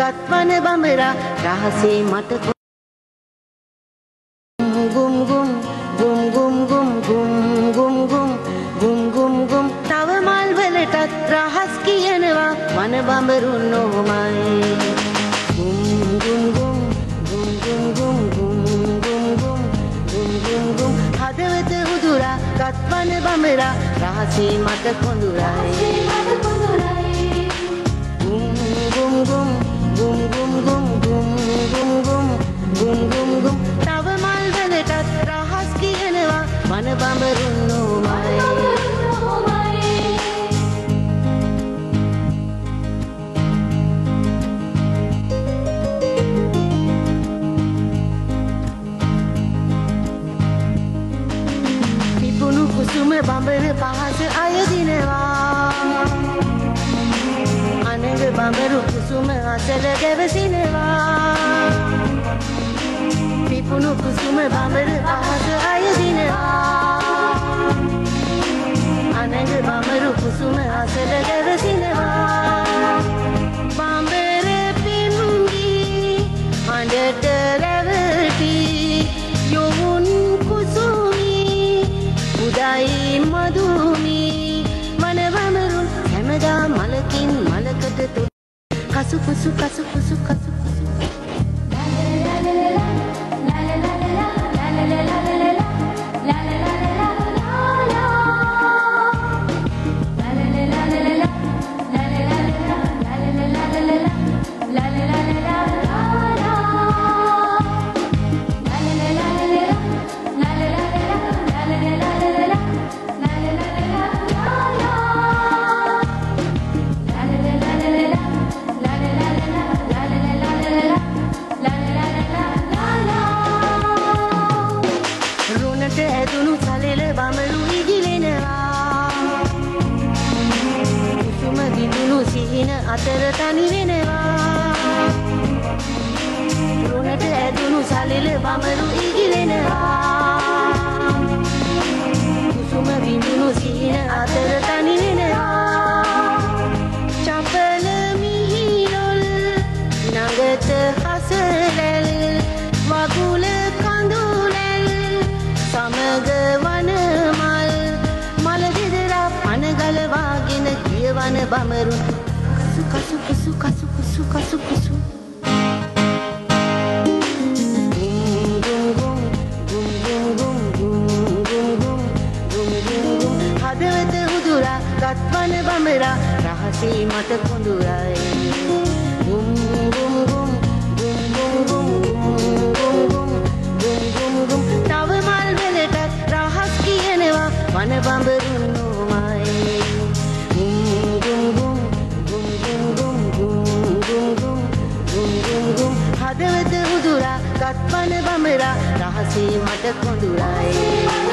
ගත්වන බඹරා රහසේ මට ගුම් ගුම් ගුම් ගුම් ගුම් ගුම් ගුම් ගුම් ගුම් ගුම් ගුම් තව මල් වලටත් රහස් කියනවා වන බඹරුන් නොමයි ගුම් ගුම් ගුම් ගුම් ගුම් ගුම් ගුම් ගුම් ගුම් ගුම් ගුම් ගුම් හදවත උදුරා ගත්වන බඹරා රහසේ මට කොඳුරයි ගුම් ගුම් ගුම් ගුම් ගුම් ගුම් ගුම් ගුම් ගුම් ගුම් ගුම් ගුම් තව මල් වලටත් රහස් කියනවා වන බඹරුන් නොමයි පිපුණු කුසුම බඹර පහස අයදිනවා අනග බඹරු කුසුම අසල ගැවසිනවා පිපුණු කුසුම බඹර පහස අයදිනවා අනග බඹරු කුසුම අසල ගැවසිනවා බඹර පිම්ගී අඬට රැවටි යොවුන් කුසුමි උදයි මදුමි වන බඹරුන් හැමදා මලකින් මලකට කසු කුසු කසු කුසු කසු කුසු ඇදුණු සලෙල බඹරු ඉගිලෙනවා කුසුම විදුණු සිහින අතර තනි වෙනවා රුණට ඇදුණු සලෙල බඹරු ඉගිලෙනවා කුසුම විදුණු සිහින අතර තනි වෙනවා චපල මිහිරොල් නගත හසලල් වගුල කඳුලල් සමග වන මල් මල දෙදරා පන ගලවාගෙන කියවන බඹරුන් කසු කසු කසු කසු කසු කසු හදවත උදුරා ගත්වන බඹරා රහසේ මට කොඳුරයි ගුම් ගුම් ගුම් ගුම් ගුම් ගුම් ගුම් ගුම් ගුම් තව මල් වලටත් රහස් කියනවා වන බඹරුන් නොමයි ගුම් ගුම් ගුම් ගුම් ගුම් ගුම් ගුම් ගුම් ගුම් ගුම් ගුම් හදවත උදුරා ගත්වන බඹරා රහසේ මට කොඳුරයි